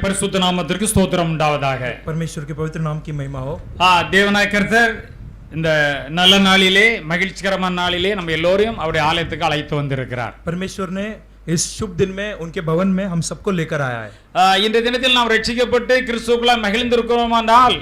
பரிசுத்த நாமத்திற்கு ஸ்தோத்திரம் உண்டாவதாக. परमेश्वर के पवित्र नाम की महिमा हो. தேவனாய் கர்த்தர் இந்த நல்ல நாளிலே மகிழ்ச்சிகரமான நாளிலே நம்ம எல்லோரையும் அவருடைய ஆலயத்துக்கு அழைத்து வந்திருக்கிறார். परमेश्वर ने इस शुभ दिन में उनके भवन में हम सबको लेकर आया है. இந்த தினத்தில் நாம் ரட்சிக்கப்பட்டு கிறிஸ்துவுக்குள்ளாய் மகிழ்ந்திருக்கிறோமானால்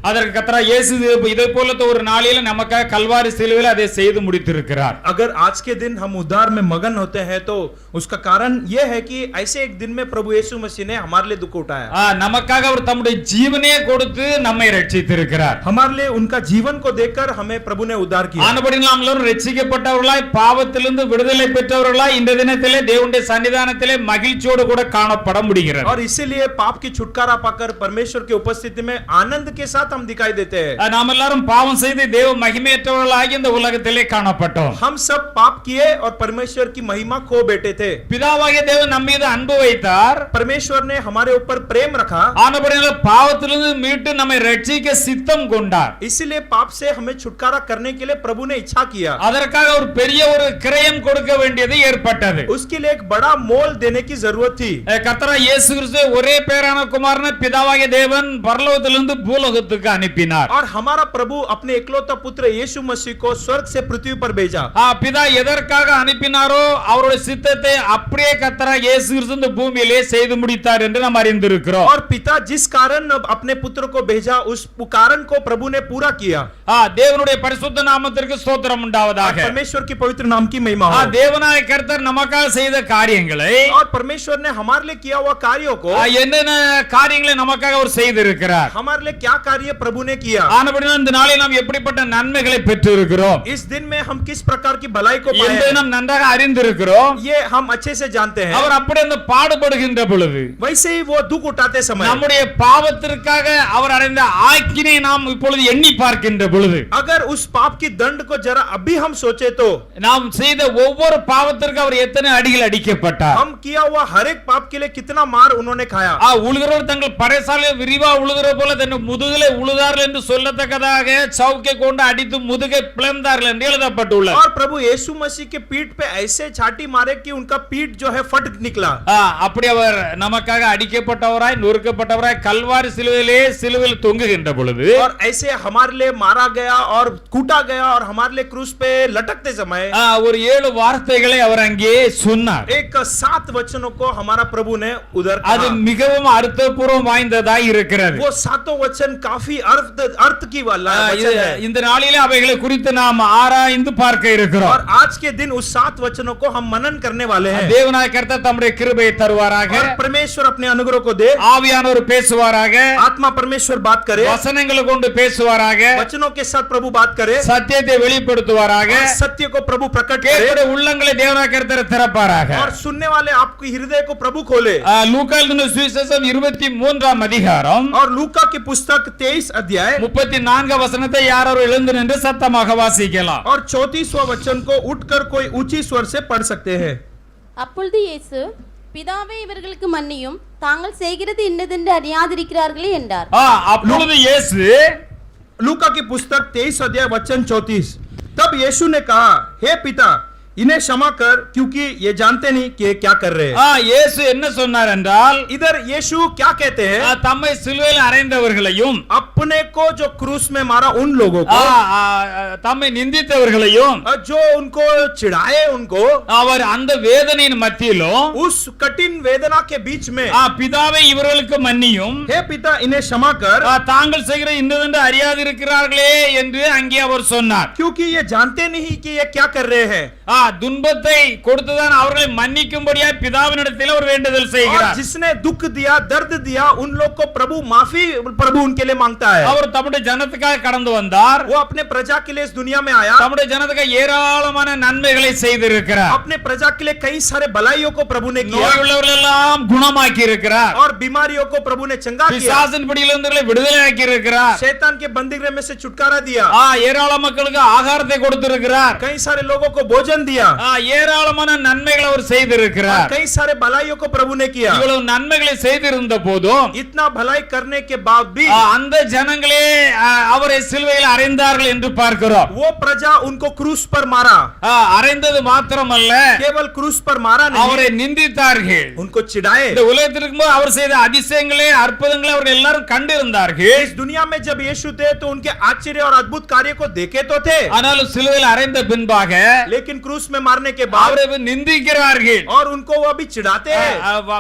அதற்கு கர்த்தர் இயேசு இதை போல ஒரு நாளிலே நமக்காக கல்வாரி சிலுவையில் அதை செய்து முடித்திருக்கிறார். अगर आज के दिन हम उद्धार में मगन होते हैं तो उसका कारण यह है कि ऐसे एक दिन में प्रभु यीशु मसीह ने हमारे लिए दुख उठाया. நமக்காக அவர் தம்முடைய ஜீவனையே கொடுத்து நம்மை ரட்சித்திருக்கிறார். हमारे लिए उनका जीवन को देकर हमें प्रभु ने उद्धार किया. ஆனபடியால் நாம் எல்லாரும் ரட்சிக்கப்பட்டவர்களாய் பாவத்திலிருந்து விடுதலை பெற்றவர்களாய் இந்த தினத்திலே தேவனுடைய சன்னிதானத்திலே மகிழ்ச்சியோடு கூட காணப்பட முடிகிறது. और इसीलिए पाप की छुटकारा पाकर परमेश्वर की उपस्थिति में आनंद के साथ हम दिखाई देते हैं. நாம் எல்லாரும் பாவம் செய்து தேவ மகிமையற்றவர்களாய் இந்த உலகத்திலே காணப்பட்டோம். हम सब पाप किए और परमेश्वर की महिमा खो बैठे थे. பிதாவாகிய தேவன் நம்ம மீது அன்பு வைத்தார். परमेश्वर ने हमारे ऊपर प्रेम रखा. ஆனபடியால் பாவத்திலிருந்து மீட்டு நம்மை ரட்சிக்க சித்தம் கொண்டார். इसीलिए पाप से हमें छुटकारा करने के लिए प्रभु ने इच्छा किया. அதற்காக ஒரு பெரிய ஒரு கிரயம் கொடுக்க வேண்டியது ஏற்பட்டது. उसके लिए एक बड़ा मोल देने की जरूरत थी. கர்த்தராகிய இயேசு கிறிஸ்து ஒரே பேரான குமாரனை பிதாவாகிய தேவன் பரலோகத்திலிருந்து பூலோகத்துக்கு அனுப்பினார். और हमारा प्रभु अपने इकलौता पुत्र यीशु मसीह को स्वर्ग से पृथ्वी पर भेजा. பிதா எதற்காக அனுப்பினாரோ அவருடைய சித்தத்தை அப்படியே கர்த்தராகிய இயேசு கிறிஸ்து இந்த பூமியிலே செய்து முடித்தார் என்று நாம் அறிந்திருக்கிறோம். और पिता जिस कारण अपने पुत्र को भेजा उस कारण को प्रभु ने पूरा किया. தேவனுடைய பரிசுத்த நாமத்திற்கு ஸ்தோத்திரம் உண்டாவதாக. परमेश्वर की पवित्र नाम की महिमा हो. தேவனாகிய கர்த்தர் நமக்காக செய்த காரியங்களை और परमेश्वर ने हमारे लिए किया हुआ कार्यों को என்னென்ன காரியங்களை நமக்காக அவர் செய்திருக்கிறார். हमारे लिए क्या कार्य प्रभु ने किया. ஆனபடியால் இந்த நாளில் நாம் எப்படிப்பட்ட நன்மைகளை பெற்று இருக்கிறோம். इस दिन में हम किस प्रकार की भलाई को पाए என்பதை நாம் நன்றாக அறிந்திருக்கிறோம். ये हम अच्छे से जानते हैं. அவர் அப்படி அந்த பாடுபடுகின்ற பொழுது वैसे ही वो दुख उठाते समय நம்முடைய பாவத்திற்காக அவர் அடைந்த ஆக்கினை நாம் இப்பொழுது எண்ணி பார்க்கின்ற பொழுது अगर उस पाप की दंड को जरा अभी हम सोचे तो நாம் செய்த ஒவ்வொரு பாவத்திற்கு அவர் எத்தனை அடிகள் அடிக்கப்பட்டார். हम किया हुआ हर एक पाप के लिए कितना मार उन्होंने खाया. உழுகிறவர் தங்கள் படைசாலையை விரிவா உழுகிற போல தன் முதுகிலே உழுதார்கள் என்று சொல்லத்தக்கதாக சவுக்கை கொண்டு அடித்து முதுகை பிளந்தார்கள் என்று எழுதப்பட்டுள்ளது. और प्रभु यीशु मसीह के पीठ पे ऐसे छाती मारे कि उनका पीठ जो है फट निकला. அப்படி அவர் நமக்காக அடிக்கப்பட்டவராய் நொறுக்கப்பட்டவராய் கல்வாரி சிலுவையில் தொங்குகின்ற பொழுது और ऐसे हमारे लिए मारा गया और कूटा गया और हमारे लिए क्रूस पे लटकते समय ஒரு 7 வார்த்தைகளை அவர் அங்கே சொன்னார். एक 7 वचनों को हमारा प्रभु ने उधर அது मिகவும் அர்த்தபூர்வம் வாய்ந்ததாய் இருக்கிறது. वो 7 वचन काफी अर्थ की वाला वचन है. இந்த நாளிலே அவைகளை குறித்து நாம் ஆராய்ந்து பார்க்க இருக்கிறோம். और आज के दिन उस 7 वचनों को हम मनन करने वाले हैं. தேவனாகிய கர்த்தர் தம்முடைய கிருபையை தருவாராக. और परमेश्वर अपने अनुग्रह को दे. ஆவியானவர் பேசுவாராக. आत्मा परमेश्वर बात करे. வசனங்களை கொண்டு பேசுவாராக. वचनों के साथ प्रभु बात करे. சத்தியத்தை வெளிப்படுத்துவாராக. सत्य को प्रभु प्रकट करे. கேட்கிற உள்ளங்களை தேவனாகிய கர்த்தர் திறப்பாராக. और सुनने वाले आपके हृदय को प्रभु खोले. லூக்கா எழுதின சுவிசேஷம் 23ஆம் அதிகாரம் और लूका की पुस्तक 23 अध्याय 34 வசனத்தை யாரோ எழுந்து நின்று சத்தமாக வாசிக்கலாம். और 34वां वचन को उठकर कोई ऊंची स्वर से पढ़ सकते हैं. அப்பொழுது இயேசு பிதாவே இவர்களுக்கு மன்னியும் தாங்கள் செய்கிறது இன்னதென்று அறியாதிருக்கிறார்களே என்றார். அப்பொழுது இயேசு लूका की पुस्तक 23 अध्याय वचन 34. तब यीशु ने कहा, हे पिता इन्हें क्षमा कर क्योंकि ये जानते नहीं कि क्या कर रहे हैं. இயேசு என்ன சொன்னார் என்றால் इधर यीशु क्या कहते हैं. தம்மை சிலுவையில் அறைந்தவர்களையும் अपने को जो क्रूस में मारा उन लोगों को தம்மை நிந்தித்தவர்களையும் जो उनको चिढ़ाए उनको அவர் அந்த வேதனையின் மத்தியிலும் उस कठिन वेदना के बीच में பிதாவே இவர்களுக்கு மன்னியும் हे पिता इन्हें क्षमा कर தாங்கள் செய்கிற இன்னதென்று அறியாதிருக்கிறார்களே என்று அங்கே அவர் சொன்னார். क्योंकि ये जानते नहीं कि ये क्या कर रहे हैं. துன்பத்தை கொடுத்துதான் அவர்களை மன்னிக்கும்படியாக பிதாவினிடத்தில் அவர் வேண்டுதல் செய்கிறார். जिसने दुख दिया दर्द दिया उन लोग को प्रभु माफी प्रभु उनके लिए मांगता है. அவர் தம்முடைய ஜனத்துக்காக கடந்து வந்தார். वो अपने प्रजा के लिए इस दुनिया में आया. தம்முடைய ஜனத்துக்காக ஏராளமான நன்மைகளை செய்திருக்கிறார். अपने प्रजा के लिए कई सारे भलाइयों को प्रभु ने किया. நோயுள்ளவர்கள் எல்லாம் குணமாக்கி இருக்கிறார். और बीमारियों को प्रभु ने चंगा किया. பிசாசின் பிடியிலிருந்து விடுதலையாக்கி இருக்கிறார். शैतान के बंदीगृह में से छुटकारा दिया. ஏராள மக்களுக்கு ஆகாரத்தை கொடுத்திருக்கிறார். कई सारे लोगों को भोजन दिया. ஏராளமான நன்மைகளை அவர் செய்திருக்கிறார். कई सारे भलाइयों को प्रभु ने किया. இவ்வளவு நன்மைகளை செய்திருந்த போதும் इतना भलाई करने के बाद भी அந்த ஜனங்களே அவரை சிலுவையில் அறைந்தார்கள் என்று பார்க்கிறோம். वो प्रजा उनको क्रूस पर मारा, அறைந்தது மாத்திரமல்ல, केवल क्रूस पर मारा அவரை नहीं, நிந்தித்தார்கள். उनको चिढ़ाए। இந்த உலகத்தில் இருக்கும்போது அவர் செய்த அதிசயங்களே அற்புதங்களே அவர்கள் எல்லாரும் கண்டிருந்தார்கள். इस दुनिया में जब यीशु थे तो उनके आश्चर्य और अद्भुत कार्य को देखे तो थे, ஆனாலும் சிலுவையில் அறைந்த பின்பாக लेकिन क्रूस में मारने के बाद அவரை நிந்திக்கிறார்கள். और उनको वो अभी चिढ़ाते हैं।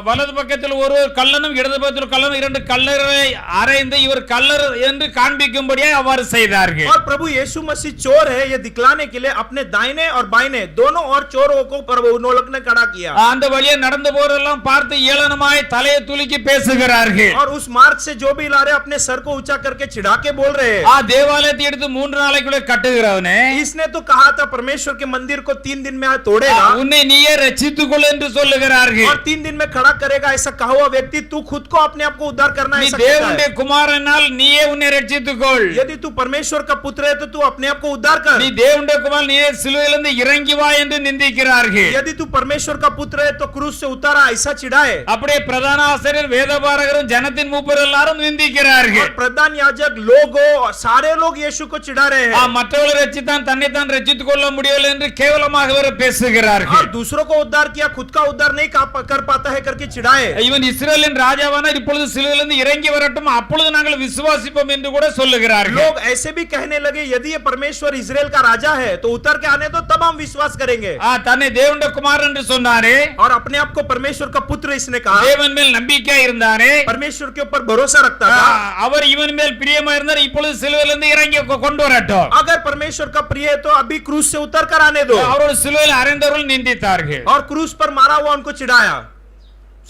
வலது பக்கத்தில் ஒரு கள்ளனும் இடது பக்கத்தில் கள்ளனும் இரண்டு கள்ளரை அறைந்து இவர் கள்ளர் என்று காண்பிக்கும்படியாக அவ்வாறு செய்தார்கள். और प्रभु यीशु मसीह चोर है ये दिखलाने के लिए अपने दाहिने और बाइने दोनों और चोरों को प्रभु ने खड़ा किया। அந்த வழியே நடந்து போறதெல்லாம் பார்த்து ஏளனமாய் தலையை துலுக்கி பேசுகிறார்கள். और उस मार्ग से जो भी ला रहे अपने सर को ऊंचा करके चिढ़ा के बोल रहे हैं, தேவாலயத்தை எடுத்து 3 நாளைக்குள்ள கட்டுகிறவனே, इसने तो कहा था परमेश्वर के मंदिर को 3 दिन में तोड़ेगा உன்னை நீயே ரட்சித்துக் கொள் என்று சொல்லுகிறார்கள். और 3 दिन में खड़ा करेगा ऐसा कहा हुआ व्यक्ति तू खुद को अपने आप को उद्धार करना நீ ऐसा कहता தேவனுடைய है। குமாரனால் நீயே உன்னை ரட்சித்துக் கொள். यदि तू परमेश्वर का पुत्र है तो तू अपने आप को उद्धार कर। நீ தேவனுடைய குமாரன் நீயே சிலுவையிலிருந்து இறங்கி வா என்று நிந்திக்கிறார்கள். यदि तू परमेश्वर का पुत्र है तो क्रूस से उतारा ऐसा चिढ़ाए। அப்படியே பிரதான ஆசிரியர் வேதபாரகரும் ஜனத்தின் மூப்பர் எல்லாரும் நிந்திக்கிறார்கள். और प्रधान याजक लोगों सारे लोग यीशु को चिढ़ा रहे हैं மற்றவர்களை ரட்சித்தான் தன்னைத்தான் ரட்சித்துக் கொள்ள முடியவில்லை என்று கேவலமாக வேற और பேசுகிறார்கள். दूसरों को उद्धार किया खुद का उद्धार नहीं कर पाता है करके चिढ़ाए। இவன் இஸ்ரவேலின் ராஜாவானார் இப்பொழுது சிலுவையிலிருந்து இறங்கி வரட்டும் அப்பொழுது நாங்கள் விசுவாசிப்போம் என்று கூட சொல்லுகிறார்கள். लोग ऐसे भी कहने लगे यदि ये परमेश्वर इजराइल का राजा है तो उतर के आने दो तब हम विश्वास करेंगे। தன்னை தேவனுடைய குமாரன் என்று சொன்னாரே, और अपने आप को परमेश्वर का पुत्र इसने कहा, தேவன் மேல் நம்பிக்கை இருந்தானே, परमेश्वर के ऊपर भरोसा रखता था। அவர் இவன் மேல் பிரியமா இருந்தார் இப்பொழுது சிலுவையிலிருந்து இறங்கி கொண்டு வரட்டும். अगर परमेश्वर का प्रिय है तो अभी क्रूस से उतर कर आने दो। அவரோட சிலுவையில் அறைந்தவர்கள் நிந்தித்தார்கள். और क्रूस पर मारा हुआ उनको चिढ़ाया।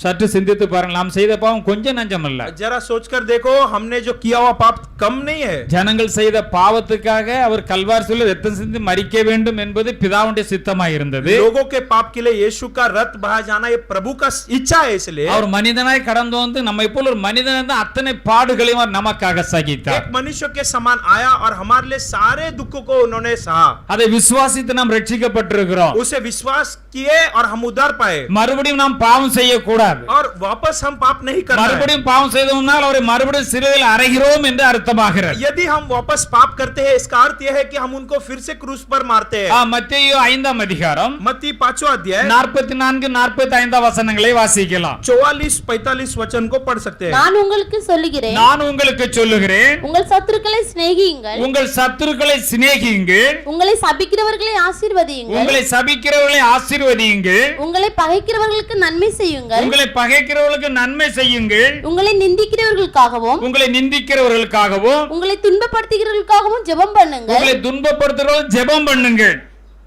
சற்று சிந்தித்து பாருங்கள், நாம் செய்த பாவம் கொஞ்சம் நஞ்சம் அல்ல. जरा सोचकर देखो हमने जो किया हुआ पाप कम नहीं है। ஜனங்கள் செய்த பாவத்துக்காக அவர் கல்வாரி சிலுவையில் ரத்தம் சிந்தி மரிக்க வேண்டும் என்பது பிதாவுடைய சித்தமாய் இருந்தது. लोगों के पाप के लिए यीशु का रक्त बहा जाना ये प्रभु का इच्छा है, इसलिए அவர் மனிதனாய் கடந்து வந்து நம்மை போல ஒரு மனிதன் தான் அத்தனை பாடுகளையும் அவர் நமக்காக சகித்தார். एक मनुष्य के समान आया और हमारे लिए सारे दुखों को उन्होंने सहा। அதை விசுவாசித்து நாம் ரட்சிக்கப்பட்டிருக்கிறோம். उसे विश्वास किए और हम उद्धार पाए மறுபடியும் நாம் பாவம் செய்யக்கூடாது. और वापस हम पाप नहीं करना है। மறுபடியும் பாவம் செய்தோம்னால் அவரை மறுபடியும் சிலுவையில் அறைகிறோம் என்று அர்த்தமாகிறது. यदि हम वापस पाप करते हैं इसका अर्थ यह है कि हम उनको फिर से क्रूस पर मारते हैं। மத்தேயு 5ஆம் அதிகாரம் मत्ती 5वां अध्याय 44 45 வசனங்களை வாசிக்கலாம். 44-45 वचन को पढ़ सकते हैं। நான் உங்களுக்கு சொல்லுகிறேன், நான் உங்களுக்கு சொல்லுகிறேன், உங்கள் சத்துருக்களை சிநேகியுங்கள், உங்கள் சத்துருக்களை சிநேகியுங்கள், உங்களை சபிக்கிறவர்களை ஆசீர்வதியுங்கள், உங்களை சபிக்கிறவர்களை ஆசீர்வதியுங்கள், உங்களை பகைக்கிறவர்களுக்கு நன்மை செய்யுங்கள், உங்களை பகைக்கிறவர்களுக்கு நன்மை செய்யுங்கள், உங்களை நிந்திக்கிறவர்களுக்காகவும் உங்களை நிந்திக்கிறவர்களுக்காகவும் உங்களை துன்பப்படுத்துகிறவர்களுக்காகவும் ஜெபம் பண்ணுங்கள். உங்களை துன்பப்படுத்துகிறவர்கள் ஜெபம் பண்ணுங்கள்.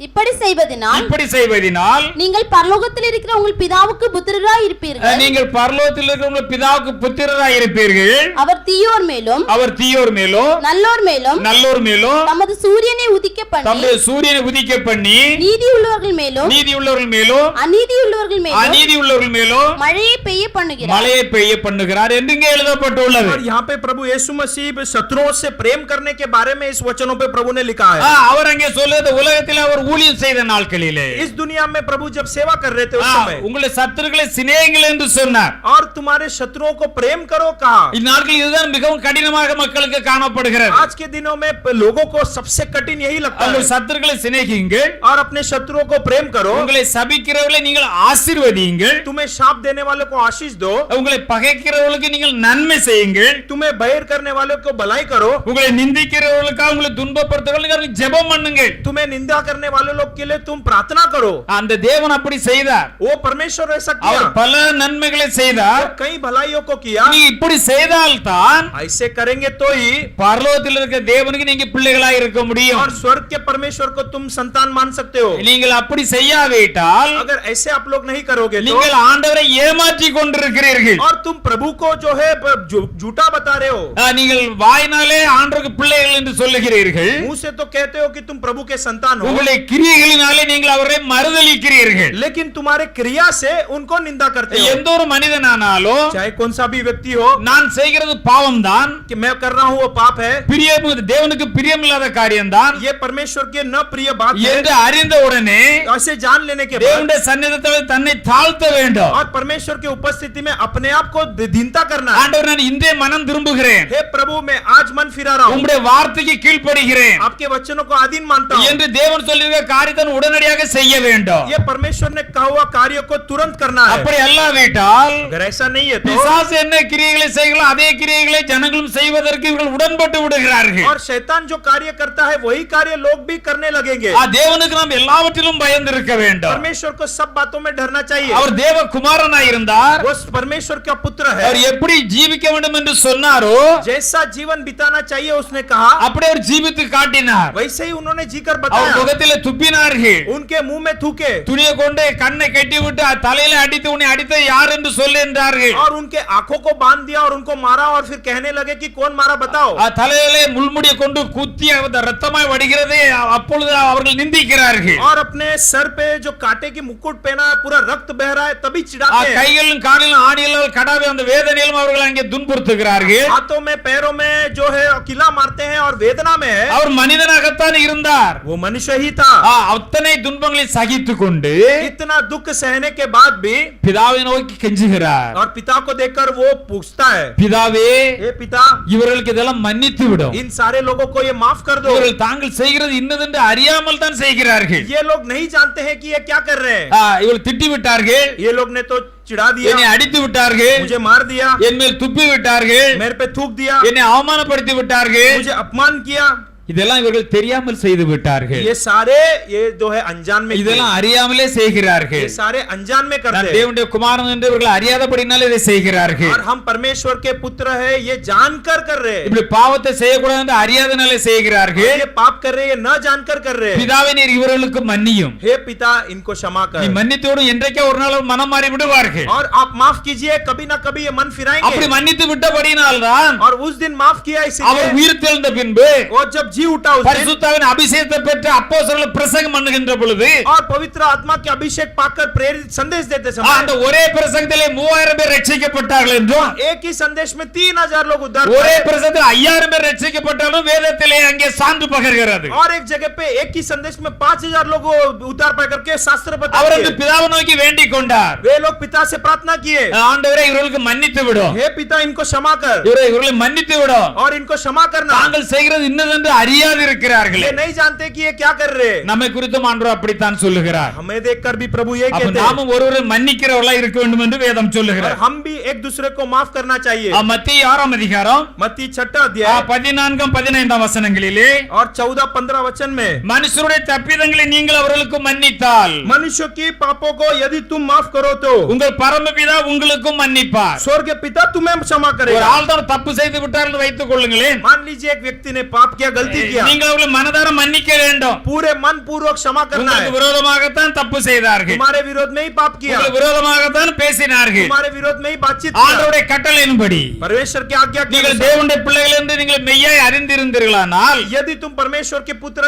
இப்படி செய்வதனால் இப்படி செய்வதினால் நீங்கள் பரலோகத்தில் இருக்கிற உங்கள் பிதாவுக்கு புத்திரராய் இருப்பீர்கள். நீங்கள் பரலோகத்தில் இருக்கிற உங்கள் பிதாவுக்கு புத்திரராய் இருப்பீர்கள். அவர் தீயோர் மேலும் அவர் தீயோர் மேலும் நல்லோர் மேலும் நல்லோர் மேலும் தமது சூரியனை உதிக்க பண்ணி தம்முடைய சூரியனை உதிக்க பண்ணி நீதி உள்ளவர்கள் மேலும் நீதி உள்ளவர்கள் மேலும் அநீதி உள்ளவர்கள் மேலும் அநீதி உள்ளவர்கள் மேலும் மழையை பெய்ய பண்ணுகிறார். மழையை பெய்ய பண்ணுகிறார் என்று இங்கே எழுதப்பட்டுள்ளது. और यहाँ पे प्रभु यीशु मसीह शत्रुओं से प्रेम करने के बारे में इस वचनों पे प्रभु ने लिखा है। அவர் அங்கே சொல்லுவது உலகத்தில் அவர் ஊழியம் செய்த நாட்களிலே इस दुनिया में प्रभु जब सेवा कर रहे थे उस समय உங்களை சத்துருக்களை சிநேகிங்கள் என்று சொன்னார். और तुम्हारे शत्रुओं को प्रेम करो कहा। இந்நாட்களில் இதுதான் மிகவும் கடினமாக மக்களுக்கு காணப்படுகிறது. आज के दिनों में लोगों को सबसे कठिन यही लगता है। உங்கள் சத்துருக்களை சிநேகிங்கள், और अपने शत्रुओं को प्रेम करो, உங்களை சபிக்கிறவர்களை நீங்கள் ஆசீர்வதியுங்கள், तुम्हें शाप देने वालों को आशीष दो, உங்களை பகைக்கிறவர்களுக்கு நீங்கள் நன்மை செய்யுங்கள், तुम्हें बैर करने वालों को भलाई करो, உங்களை நிந்திக்கிறவர்களுக்காக உங்களை துன்பப்படுத்துகிறவர்களுக்கு ஜெபம் பண்ணுங்கள். तुम्हें निंदा करने वाले लोग के लिए तुम प्रार्थना करो। அந்த தேவன் அப்படி செய்தார். वो परमेश्वर ऐसा அவர் किया, பல நன்மைகளை செய்தார். कई भलाइयों को किया। நீ இப்படி செய்தால்தான் ऐसे करेंगे तो ही பரலோகத்தில் இருக்கிற தேவனுக்கு நீங்க பிள்ளைகளாய் இருக்க முடியும். और स्वर्ग के परमेश्वर को तुम संतान मान सकते हो। நீங்கள் அப்படி செய்யாவிட்டால் अगर ऐसे आप लोग नहीं करोगे तो நீங்கள் ஆண்டவரை ஏமாற்றி கொண்டிருக்கிறீர்கள். और तुम प्रभु को जो है झूठा बता रहे हो। நீங்கள் வாயினாலே ஆண்டவருக்கு பிள்ளைகள் என்று சொல்லுகிறீர்கள், मुंह से तो कहते हो कि तुम प्रभु के संतान हो, உங்களை கிரியைகளினாலே நீங்கள் அவரை மறுதலிக்கிறீர்கள். लेकिन तुम्हारे क्रिया से उनको निंदा करते हो। எந்த ஒரு மனிதனானாலும் चाहे कौन सा भी व्यक्ति हो நான் செய்கிறது பாவம் தான், कि मैं कर रहा हूँ वो पाप है, தேவனுக்கு பிரியமில்லாத காரியம் தான் ये परमेश्वर के न प्रिय बात है, என்று அறிந்த உடனே ऐसे जान लेने के बाद தேவனுடைய சந்நிதத்தில் தன்னை தாழ்த்த வேண்டும். और परमेश्वर की उपस्थिति में अपने आप को दीनता करना है। ஆண்டவர், நான் இன்றே மனம் திரும்புகிறேன், हे प्रभु मैं आज मन फिरा रहा हूँ, உம்முடைய வார்த்தைக்கு கீழ்ப்படிகிறேன் आपके वचनों को अधीन मानता हूँ। என்று தேவன் சொல்லியிருக்கிற காரியத்தை உடனடியாக செய்ய வேண்டும். ये परमेश्वर ने कहा हुआ कार्य को तुरंत करना है। அப்படி அல்லாவிட்டால் अगर ऐसा नहीं है तो பிசாசு என்ன கிரியைகளை செய்கிறார்களோ அதே கிரியைகளை ஜனங்களும் செய்வதற்கு இவர்கள் உடன்பட்டு விடுகிறார்கள். और शैतान जो कार्य करता है वही कार्य लोग भी करने लगेंगे। தேவனுக்கு நாம் எல்லாவற்றிலும் பயந்திருக்க வேண்டும். परमेश्वर को सब बातों में डरना चाहिए। அவர் தேவ குமாரனாய் இருந்தார், वो परमेश्वर का पुत्र है, அவர் எப்படி ஜீவிக்க வேண்டும் என்று சொன்னாரோ जैसा जीवन बिताना चाहिए उसने कहा, அப்படி அவர் ஜீவித்து காட்டினார். वैसे ही उन्होंने जीकर அவர் बताया। முகத்திலே துப்பினார்கள், उनके मुंह में थूके துணியை கொண்டு கண்ணை கட்டி விட்டு தலையில அடித்து உன்னை அடித்த யார் என்று சொல்லு என்றார்கள். और उनके आंखों को बांध दिया और उनको मारा और फिर कहने लगे कि कौन मारा बताओ। தலையிலே முள்முடியை கொண்டு குத்தி ரத்தமாய் வடிகிறதே அப்பொழுது அவர்கள் நிந்திக்கிறார்கள். और अपने सर पे जो कांटे की मुकुट पहना है पूरा रक्त बह रहा है तभी चिढ़ाते हैं। கைகளிலும் காலிலும் ஆணியிலும் கடாவே அந்த வேதனையிலும் அவர்கள் அங்கே துன்புறுத்துகிறார்கள். हाथों में पैरों में जो है किला मारते हैं और वेदना में है। அவர் மனிதனாகத்தான் இருந்தார், वो मनुष्य ही था। அத்தனை துன்பங்களை சகித்துக் கொண்டு इतना दुख सहने के बाद भी பிதாவை நோக்கி கெஞ்சுகிறார். और पिता को देखकर वो पूछता है, பிதாவே, हे पिता இவர்களுக்கு இதெல்லாம் மன்னித்து விடும், इन सारे लोगों को ये माफ कर दो। இவர்கள் தாங்கள் செய்கிறது இன்னதென்று அறியாமல் தான் செய்கிறார்கள். ये लोग नहीं जानते हैं कि ये क्या कर रहे हैं। இவர்கள் திட்டி விட்டார்கள், ये लोग ने तो चिढ़ा என்னை दिया, அடித்து விட்டார்கள், मुझे मार दिया, என் மேல் துப்பி விட்டார்கள், मेरे पे थूक दिया, என்னை அவமானப்படுத்தி விட்டார்கள். मुझे अपमान किया। இதெல்லாம் இவர்கள் தெரியாமல் செய்து விட்டார்கள். ये सारे ये जो है अनजान में, இதெல்லாம் அறியாமலே செய்கிறார்கள். ये सारे अनजान में நான் करते हैं। தேவனுடைய குமாரன் என்று இவர்கள் அறியாதபடினாலே இதை செய்கிறார்கள். और हम परमेश्वर के पुत्र है ये जानकर कर रहे हैं। இப்படி பாவத்தை செய்யக்கூடாது என்று அறியாதனாலே செய்கிறார்கள். ये पाप कर रहे हैं न जानकर कर रहे हैं। பிதாவே, நீர் இவர்களுக்கு மன்னியும், हे पिता इनको क्षमा நீ कर, மன்னித்தோடு என்றைக்கே ஒரு நாள் மனம் மாறி விடுவார்கள். और आप माफ कीजिए, कभी ना कभी ये मन அப்படி फिराएंगे। மன்னித்து விட்டபடினால்தான் और उस दिन माफ किया அவர் इसीलिए உயிர் தெழுந்த பின்பு और जब जी उठा उस दिन பரிசுத்தாவின் அபிஷேகத்தை பெற்று அப்போஸ்தலர்கள் பிரசங்கம் பண்ணுகின்ற பொழுது और पवित्र आत्मा के अभिषेक पाकर प्रेरित संदेश देते அந்த समय ஒரே பிரசங்கத்திலே 3000 பேர் ரட்சிக்கப்பட்டார்கள் என்றும் एक ही संदेश में 3000 लोग उद्धार ஒரே पाए। பிரசங்கத்தில் 5000 பேர் ரட்சிக்கப்பட்டாலும் வேதத்திலே அங்கே சான்று பகர்கிறது. और एक जगह पे एक ही संदेश में 5000 लोग उद्धार पाकर के शास्त्र அவர் बताते அந்த हैं। பிதாவை நோக்கி வேண்டிக் கொண்டார், वे लोग पिता से प्रार्थना किए, ஆண்டவரே இவர்களுக்கு மன்னித்து விடும், हे पिता इनको क्षमा कर, இவர்களை மன்னித்து விடும், और इनको क्षमा करना। தாங்கள் செய்கிறது இன்னதென்று அறியாது இருக்கிறார்கள். ये नहीं जानते कि ये क्या कर रहे हैं। நம்மை குறித்தும் ஆண்டவர் அப்படித்தான் சொல்லுகிறார். हमें देखकर भी प्रभु ये அப்ப कहते हैं, நாமும் ஒருவரை மன்னிக்கிறவர்களா இருக்க வேண்டும் என்று வேதம் और சொல்லுகிறார். हम भी एक दूसरे को माफ करना चाहिए। மத்திய 6ஆம் அதிகாரம் मत्ती 6 अध्याय 14-15 வசனங்களிலே, और 14-15 वचन में, மனுஷருடைய தப்பிதங்களை நீங்கள் அவர்களுக்கு மன்னித்தால் मनुष्य की पापों को यदि तुम माफ करो तो உங்கள் பரமபிதா உங்களுக்கும் மன்னிப்பார். स्वर्ग पिता तुम्हें क्षमा ஒரு करेगा। ஆள் தான் தப்பு செய்து விட்டார் என்று வைத்துக் கொள்ளுங்களேன், मान लीजिए एक व्यक्ति ने पाप किया, गलती किया, நீங்கள் அவர்களை மனதார மன்னிக்க வேண்டும். पूरे मन पूर्वक क्षमा करना உங்களுக்கு है। விரோதமாகத்தான் தப்பு செய்தார்கள், तुम्हारे विरोध में ही पाप किया, உங்களுக்கு விரோதமாகத்தான் பேசினார்கள். तुम्हारे विरोध में ही बातचीत किया। ஆண்டவருடைய கட்டளையின்படி परमेश्वर की आज्ञा के நீங்கள் अनुसार, தேவனுடைய பிள்ளைகள் என்று நீங்கள் மெய்யாய் அறிந்திருந்தீர்களானால் यदि तुम परमेश्वर के पुत्र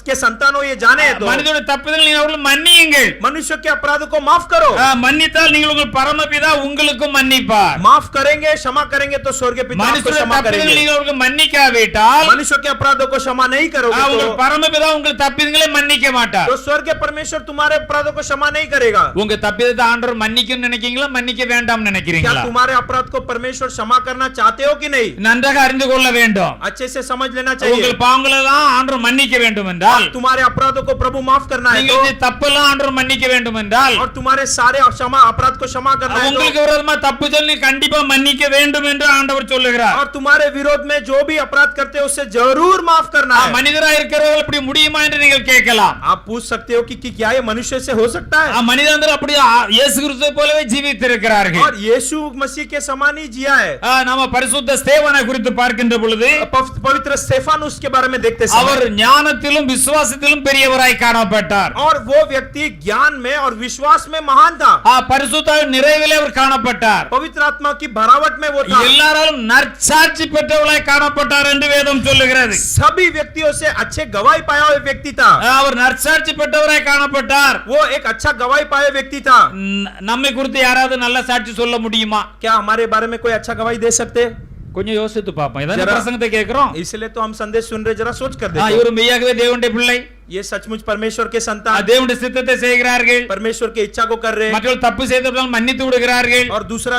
के संतान हो ये जाने तो மனிதனுடைய தப்புதல் நீங்கள் அவர்கள் மன்னியுங்கள். मनुष्य के अपराधों को माफ करो। மன்னித்தால் நீங்கள் உங்கள் பரமபிதா உங்களுக்கும் மன்னிப்பார். माफ करेंगे, क्षमा करेंगे तो स्वर्ग पिता आपको மனுஷருடைய क्षमा தப்புதல் करेंगे। நீங்கள் அவர்கள் மன்னிக்காவிட்டால் मनुष्य के अपराधों को क्षमा नहीं करोगे உங்கள் तो பரமபிதா உங்கள் தப்பிதங்களை மன்னிக்க மாட்டார். स्वर्ग परमेश्वर तुम्हारे अपराधों को क्षमा नहीं करेगा। உங்க தப்பிதத்தை ஆண்டவர் மன்னிக்கணும்னு நினைக்கிறீங்களா, மன்னிக்க வேண்டாம் क्या நினைக்கிறீங்களா? तुम्हारे अपराध को परमेश्वर क्षमा करना चाहते हो कि नहीं? நன்றாக அறிந்து கொள்ள வேண்டும். अच्छे से समझ लेना चाहिए। உங்கள் பாவங்களை தான் ஆண்டவர் மன்னிக்க வேண்டும் என்றால், तुम्हारे अपराधों को प्रभु माफ करना है நீங்கள் இந்த தப்பெல்லாம் ஆண்டவர் மன்னிக்க வேண்டும் என்றால், और तुम्हारे सारे क्षमा अपराध को क्षमा करना है உங்களுக்கு விரோதமா தப்பு சொல்லி கண்டிப்பா மன்னிக்க வேண்டும் என்று ஆண்டவர் சொல்லுகிறார். और तुम्हारे विरोध में जो भी अपराध करते हैं उससे जरूर माफ करना है। மனிதரா இருக்கிறவர்கள் அப்படி முடியுமா என்று நீங்கள் கேட்கலாம். आप पूछ सकते हो कि क्या ये मनुष्य से हो सकता है? மனிதர்கள் அப்படி இயேசு கிறிஸ்துவை போலவே ஜீவித்திருக்கிறார்கள். और यीशु मसीह के समान ही जिया है। நாம பரிசுத்த ஸ்தேவானை குறித்து பார்க்கின்ற பொழுது पवित्र स्तेफानुस के बारे में देखते அவர் समय ஞானத்திலும் விசுவாசத்திலும் பெரியவராய் காணப்பட்டார். और वो व्यक्ति ज्ञान में और विश्वास में महान था। பரிசுத்தாவின் நிறைவிலே அவர் காணப்பட்டார். पवित्र आत्मा की भरावट में वो था। எல்லாராலும் நற்சாட்சி பெற்றவர்களாய் காணப்பட்டார் என்று வேதம் சொல்லுகிறது. सभी व्यक्तियों से अच्छे गवाही पाया हुआ व्यक्ति था। அவர் நற்சாட்சி பெற்றவராய் காணப்பட்டார். वो एक अच्छा गवाही पाया व्यक्ति था। நம்மை குறித்து யாராவது நல்ல சாட்சி சொல்ல முடியுமா? क्या हमारे बारे में कोई अच्छा गवाही दे सकते? கொஞ்சம் யோசித்து பாப்போம். இதான जरा- பிரசங்கத்தை கேக்குறோம். इसलिए तो हम संदेश सुन रहे, जरा सोच कर देखो। இவரு மெய்யாகவே தேவனுடைய பிள்ளை. ये सचमुच परमेश्वर के संतान, தேவனுடைய சித்தத்தை செய்கிறார்கள். परमेश्वर की इच्छा को कर रहे हैं, மற்றவர்கள் தப்பு செய்தால் மன்னித்து விடுகிறார்கள். और दूसरा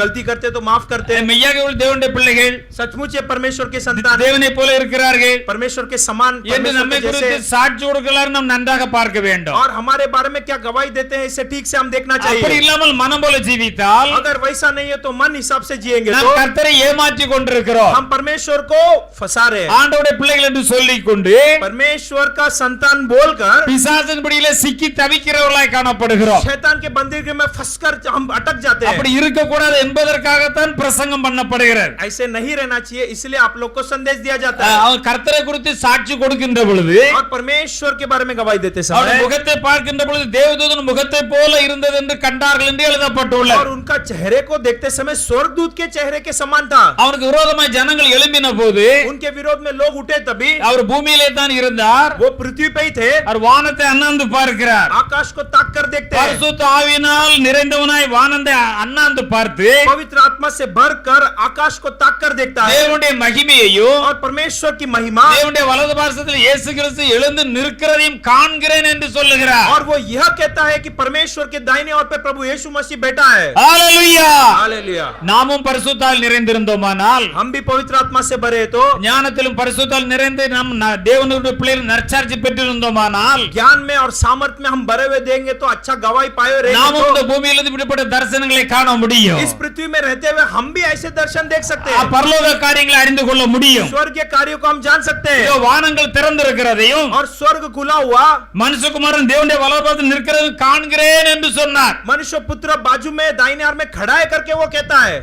गलती करते तो माफ करते हैं। மெய்யாகவே இவர்கள் தேவனுடைய பிள்ளைகள். सचमुच ये परमेश्वर के संतान, தேவனை போல இருக்கிறார்கள் परमेश्वर के समान, என்று परमेश्वर நம்மை के குறித்து जैसे, சாட்சி கொடுக்கிறார். நாம் நன்றாக பார்க்க வேண்டும். और हमारे बारे में क्या गवाही देते हैं इसे ठीक से हम देखना அப்படி चाहिए। இல்லாமல் மனம் போல ஜீவித்தால் अगर वैसा नहीं है तो मन हिसाब से जिएंगे நாம் तो கர்த்தரை ஏமாற்றி கொண்டிருக்கிறோம். हम परमेश्वर को फंसा रहे हैं। ஆண்டவருடைய பிள்ளைகள் என்று சொல்லிக் கொண்டு परमेश्वर का संतान बोलकर பிசாசின் பிடியிலே சிக்கி தவிக்கிறவர்களாய் காணப்படுகிறோம். शैतान के बंदीगृह में फंसकर हम अटक जाते हैं। அப்படி இருக்க கூடாது என்பதற்காகத்தான் பிரசங்கம் பண்ணப்படுகிறது. ऐसे नहीं रहना चाहिए, इसलिए आप लोग को संदेश दिया जाता है। அவர் கர்த்தரை குறித்து சாட்சி கொடுக்கின்ற பொழுது और परमेश्वर के बारे में गवाही देते அவருடைய समय முகத்தை பார்க்கின்ற பொழுது தேவதூதன் முகத்தை போல இருந்தது என்று கண்டார்கள் என்று எழுதப்பட்டுள்ளது. और उनका चेहरे को देखते समय स्वर्गदूत के चेहरे के समान था। அவனுக்கு விரோதமாய் ஜனங்கள் எழும்பின போது उनके विरोध में लोग उठे तभी அவர் பூமியிலே தான் இருந்தார். वो पृथ्वी पे ही थे। அவர் வானத்தை அண்ணாந்து பார்க்கிறார். आकाश को ताक कर देखते हैं, பரிசுத்த ஆவியினால் நிறைந்தவனாய் வானத்தை அண்ணாந்து பார்த்து पवित्र आत्मा से भरकर आकाश को ताक कर देखता है, தேவனுடைய மகிமையையும் और परमेश्वर की महिमा, தேவனுடைய வலது பார்சத்தில் இயேசு கிறிஸ்து எழுந்து நிற்கிறதையும் காண்கிறேன் என்று சொல்லுகிறார். और वो यह कहता है कि परमेश्वर के दाहिने ओर पे प्रभु यीशु मसीह बैठा है। ஹalleluya. हालेलुया। நாமும் பரிசுத்தால் நிறைந்திருந்தோமானால், हम भी पवित्र आत्मा से भरे तो, ஞானத்திலும் பரிசுத்தால் நிறைந்து நாம் தேவனுடைய பிள்ளைகள் நற்சாட்சி பெற்றிருந்தோமானால், ज्ञान में और सामर्थ में हम भरे हुए देंगे तो अच्छा गवाही पाए हुए रहेंगे நாமும் இந்த तो, பூமியிலிருந்து இப்படிப்பட்ட தரிசனங்களை காண முடியும். इस पृथ्वी में रहते हुए हम भी ऐसे दर्शन देख सकते हैं, பரலோக காரியங்களை அறிந்து கொள்ள முடியும். स्वर्गीय कार्यों को हम जान सकते हैं। இதோ வானங்கள் திறந்திருக்கிறதையும் और स्वर्ग खुला हुआ, மனுஷகுமாரன் தேவனுடைய வலது பார்சத்தில் நிற்கிறதையும் காண்கிறேன் என்று சொன்னார். मनुष्य पुत्र बाजू में दाहिने हाथ में खड़ा है करके वो कहता है।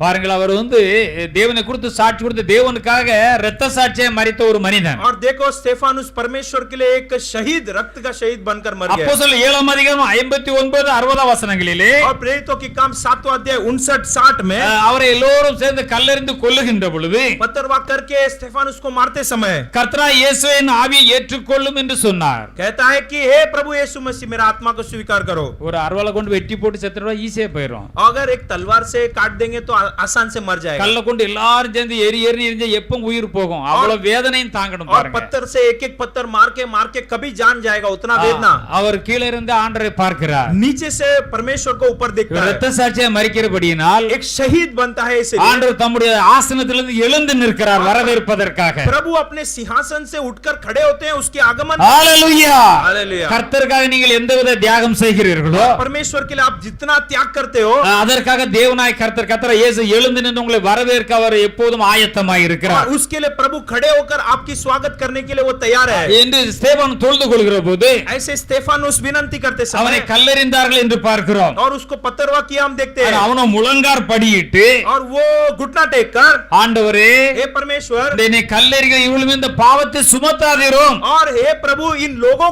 பாருங்கள், அவர் தேவனை குறித்து சாட்சி கொடுத்து தேவனுக்காக இரத்த சாட்சியை மரித்த ஒரு மனிதன். और देखो स्टेफानुस परमेश्वर के लिए एक शहीद, रक्त का शहीद बनकर मर गया। அப்போஸ்தலர் 7 அதிகாரம் 59 60 வசனங்களிலே और प्रेरितों की काम 7वां अध्याय 59-60 में அவரை எல்லோரும் சேர்ந்து கல்லெறிந்து கொல்லுகின்ற பொழுது पत्थरवाह करके स्टेफानुस को मारते समय கர்த்தராகிய இயேசுவின் ஆவியை ஏற்றுக்கொள்ளும் என்று சொன்னார். कहता है कि हे प्रभु यीशु मसीह मेरा आत्मा को स्वीकार करो। ஒரு அருவாளை கொண்டு வெட்டி போட்டு செத்துறவா ஈஸியா போயிடும். अगर एक तलवार से काट देंगे तो आसान से मर जाएगा, கல்ல கொண்டு எல்லாரும் சேர்ந்து எரி எரிஞ்சு எப்ப உயிர் போகும், அவ்வளவு வேதனையும் தாங்கணும் और பாருங்க. पत्थर से एक एक पत्थर मार के कभी जान जाएगा, उतना वेदना। அவர் கீழே இருந்து ஆண்டவரை பார்க்கிறார். नीचे से परमेश्वर को ऊपर देखता है, இரத்த சாட்சியை மரிக்கிறபடியினால் एक शहीद बनता है। इसे ஆண்டவர் தம்முடைய ஆசனத்திலிருந்து எழுந்து நிற்கிறார் வரவேற்பதற்காக. प्रभु अपने सिंहासन से उठकर खड़े होते हैं उसके आगमन। ஹalleluya. हालेलुया। கர்த்தருக்காக நீங்கள் எந்தவித தியாகம் செய்கிறீர்களோ परमेश्वर के लिए आप जितना त्याग करते हो, அதற்காக தேவனாய் கர்த்தர் இயேசு எழுந்து நின்று உங்களை வரவேற்க அவர் எப்போதும் ஆயத்தமாய் இருக்கிறார். और उसके लिए प्रभु खड़े होकर आपकी स्वागत करने के लिए वो तैयार है। என்று ஸ்தேவான் தொழுது கொள்கிற போது ऐसे स्टेफानुस विनंती करते அவனை समय கல்லெறிந்தார்கள் என்று பார்க்கிறோம். और उसको पत्थरवाह किया हम देखते हैं, அவனோ முழங்கார் படியிட்டு और वो घुटना टेक कर ஆண்டவரே हे परमेश्वर, என்னை கல்லெறிகிற இவளும் இந்த பாவத்தை சுமத்தாதீரும் और हे प्रभु इन लोगों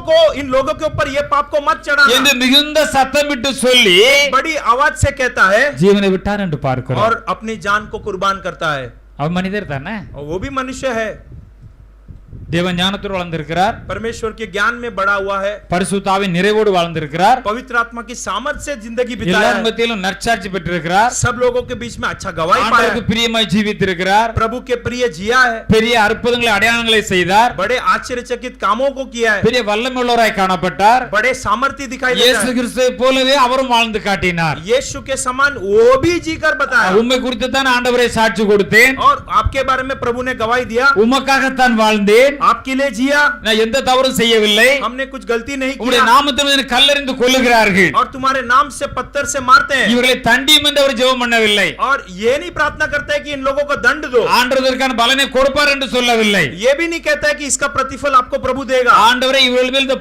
के ऊपर ये पाप को मत என்று चढ़ाना। மிகுந்த சத்தமிட்டு சொல்லி बड़ी आवाज से कहता है ஜீவனை விட்டார் என்று பார்க்கிறோம். और अपनी जान को कुर्बान करता है। அவன் மனிதர் தானே, और वो भी मनुष्य है, தேவ ஞானத்தோடு வளர்ந்திருக்கிறார், परमेश्वर के ज्ञान में बड़ा हुआ है, பரிசுத்த ஆவியின் நிறைவோடு வாழ்ந்திருக்கிறார், पवित्र आत्मा की सामर्थ से जिंदगी बिताया எல்லார் है, மத்தியிலும் நற்சாட்சி பெற்றிருக்கிறார், सब लोगों के बीच में अच्छा गवाही पाया ஆண்டவருக்கு है, பிரியமாய் ஜீவித்திருக்கிறார், प्रभु के प्रिय जिया है, பெரிய அற்புதங்களை அடையாளங்களை செய்தார், बड़े आश्चर्यचकित कामों को किया है, பெரிய வல்லமையுள்ளவராய் காணப்பட்டார். बड़े सामर्थ्य दिखाई देता இயேசு है। கிறிஸ்துவை போலவே அவரும் வாழ்ந்து காட்டினார். यीशु के समान वो भी जीकर बताया, உம்மை குறித்து தான் ஆண்டவரை சாட்சி கொடுத்தேன், और आपके बारे में प्रभु ने गवाही दिया, உமக்காகத்தான் வாழ்ந்தேன், आपके लिए जिया, நான் எந்த தவறும் செய்யவில்லை, हमने कुछ गलती नहीं உம்முடைய किया, நாமத்தில் கல்லெறிந்து கொல்லுகிறார்கள், और तुम्हारे नाम से पत्थर से मारते हैं, இவர்களை தண்டியும் என்று அவர் ஜெபம் பண்ணவில்லை, और ये नहीं प्रार्थना करता है कि इन लोगों को दंड दो, ஆண்டவருக்கான பலனை கொடுப்பார் என்று சொல்லவில்லை. ये भी नहीं कहता है कि इसका प्रतिफल आपको प्रभु देगा, ஆண்டவரே இவர்கள் மேல் இந்த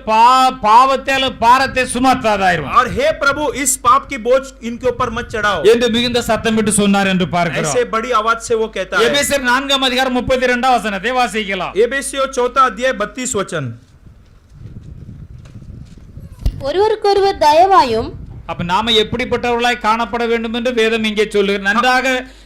பாவத்தை அல்லது பாரத்தை சுமத்தாதாயிரும் और हे प्रभु इस पाप की बोझ इनके ऊपर मत चढ़ाओ, என்று மிகுந்த சத்தமிட்டு சொன்னார் என்று பார்க்கிறோம். ऐसे बड़ी आवाज से वो कहता है। எபேசியர் 4 அதிகாரம் 32 வசனத்தை வாசிக்கலாம். एबेसियों 4 अध्याय 32 वचन, ஒருவருக்கொருவர் தயவாயும் அப்ப நாம எப்படிப்பட்டவர்களாய் காணப்பட வேண்டும் என்று வேதம் இங்கே சொல்லுகிறது. நன்றாக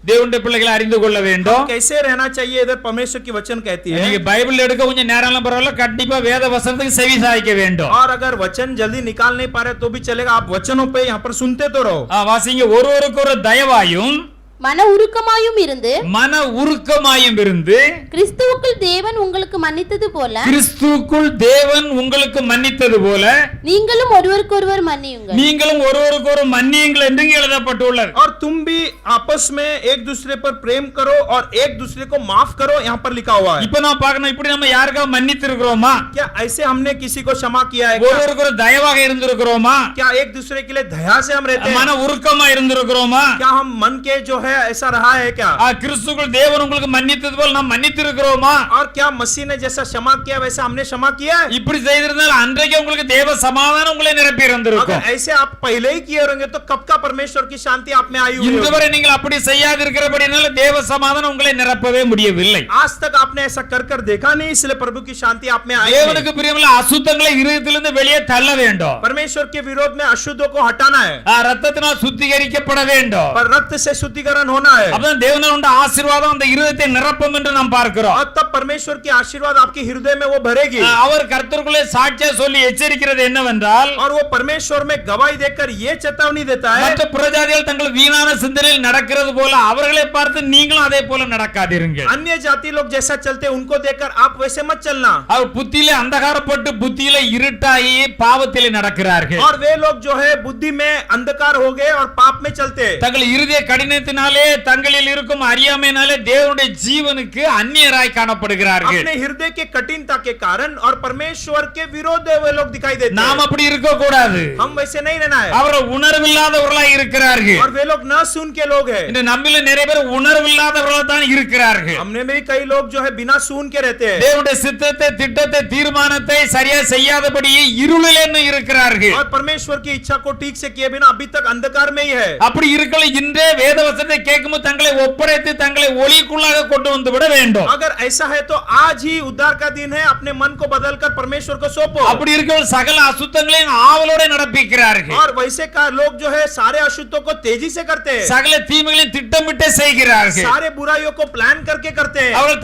தேவனுடைய பிள்ளைகளை அறிந்து கொள்ள வேண்டும். कैसे रहना चाहिए इधर परमेश्वर की वचन कहती है. நீங்க பைபிள் எடுக்க கொஞ்சம் நேரம் பரவாயில்ல, கண்டிப்பா வேத வசனத்துக்கு செவி சாய்க்க வேண்டும். और अगर वचन जल्दी निकाल नहीं पा रहे तो भी चलेगा, आप वचनों पे यहाँ पर सुनते तो रहो. வாசிங்க. ஒருவருக்கு ஒரு தயவாயும் மன உருக்கமாயும் இருந்து மன உருக்கமாயும் இருந்து கிறிஸ்துவுக்குள் தேவன் உங்களுக்கு மன்னித்தது போல கிறிஸ்துவுக்குள் தேவன் உங்களுக்கு மன்னித்தது போல நீங்களும் ஒருவருக்கொருவர் மன்னியுங்கள். நீங்களும் ஒருவருக்கு ஒரு மன்னியுங்கள் என்று எழுதப்பட்டுள்ளது. और तुम भी आपस में एक दूसरे पर प्रेम करो और एक दूसरे को माफ करो, यहाँ पर लिखा हुआ है. இப்ப நான் பார்க்கணும், இப்படி நம்ம யாருக்கா மன்னித்து இருக்கிறோமா? क्या ऐसे हमने किसी को क्षमा किया है? क्या? ஒருவருக்கு ஒரு தயவாக இருந்திருக்கிறோமா? क्या एक दूसरे के लिए दया से हम रहते हैं? மன உருக்கமா இருந்திருக்கிறோமா? क्या हम मन के जो है ऐसा रहा है क्या? கிறிஸ்துவுக்குள் தேவன் உங்களுக்கு மன்னித்தது போல நாம் மன்னித்து இருக்கிறோமா? और क्या मसीह ने जैसा क्षमा किया वैसा हमने क्षमा किया है? இப்படி செய்திருந்தால் அன்றைக்கு உங்களுக்கு தேவ சமாதானம் உங்களை நிரப்பி இருந்திருக்கும். अगर ऐसे आप पहले ही किए होंगे तो कब का परमेश्वर की शांति आप में आई हुई இந்த होगी? வரை நீங்கள் அப்படி செய்யாதிருக்கிறபடியால் தேவ சமாதானம் உங்களை நிரப்பவே முடியவில்லை. आज तक आपने ऐसा कर कर देखा नहीं, इसलिए प्रभु की शांति आप में आई தேவனுக்கு பிரியமுள்ள அசுத்தங்களை இருதயத்திலிருந்து வெளியே தள்ள வேண்டும். परमेश्वर के विरोध में अशुद्धों को हटाना है, ரத்தத்தினால் சுத்திகரிக்கப்பட வேண்டும். पर रक्त से शुद्धिकरण होना है. அப்பதான் தேவனால் உண்ட ஆசீர்வாதம் அந்த இருதயத்தை நிரப்பும் என்று நாம் பார்க்கிறோம். और तब परमेश्वर की आशीर्वाद आपके हृदय में वो भरेगी. அவர் கர்த்தருக்குள்ளே சாட்சியா சொல்லி எச்சரிக்கிறது என்னவென்றால், और वो परमेश्वर में गवाही देकर ये चेतावनी देता है, மற்ற புறஜாதிகள் தங்கள் வீணான சிந்தனையில் நடக்கிறது போல அவர்களை பார்த்து நீங்களும் அதே போல நடக்காதீர்கள். अन्य जाति लोग जैसा चलते उनको देखकर आप वैसे मत चलना. அவர் புத்தியிலே அந்தகாரப்பட்டு புத்தியிலே இருட்டாகி பாவத்திலே நடக்கிறார்கள். और वे लोग जो है बुद्धि में अंधकार हो गए और पाप में चलते. தங்கள் இருதய கடினத்தினாலே தங்களில் இருக்கும் அறியாமையினாலே தேவனுடைய ஜீவனுக்கு அந்நியராய் காணப்படுகிறார்கள். अपने हृदय के कठिनता के कारण और परमेश्वर के विरोध वे लोग दिखाई देते நாம் हैं. அப்படி இருக்க கூடாது. हम वैसे नहीं रहना है. அவர் உணர்வில்லாதவர்களாய் இருக்கிறார்கள். और वे लोग न सुन के लोग हैं. இன்று நம்மில நிறைய பேர் உணர்வில்லாதவர்களாக தான் இருக்கிறார்கள். हमने में भी कई लोग जो है बिना सुन के रहते हैं. தேவனுடைய சித்தத்தை திட்டத்தை தீர்மானத்தை சரியா செய்யாதபடி இருளிலே இருக்கிறார்கள். और परमेश्वर की इच्छा को ठीक से किए बिना अभी तक अंधकार में ही है. அப்படி இருக்கல இன்றே வேதவசனத்தை கேட்கும்போது தங்களை ஒப்படைத்து தங்களை ஒளிக்குள்ளாக கொண்டு வந்து விட வேண்டும். अगर ऐसा है तो आज ही उद्धार का दिन है, अपने मन को बदलकर परमेश्वर को सौंपो. அப்படி இருக்கவங்க சகல அசுத்தங்களையும் ஆவலோட நடப்பிக்கிறார்கள். और वैसे का लोग जो है सारे अशुद्धों को तेजी से करते हैं, சகல தீமைகளையும் திட்டமிட்டு செய்கிறார்கள். सारे बुराइयों को प्लान करके करते हैं. அவர்கள்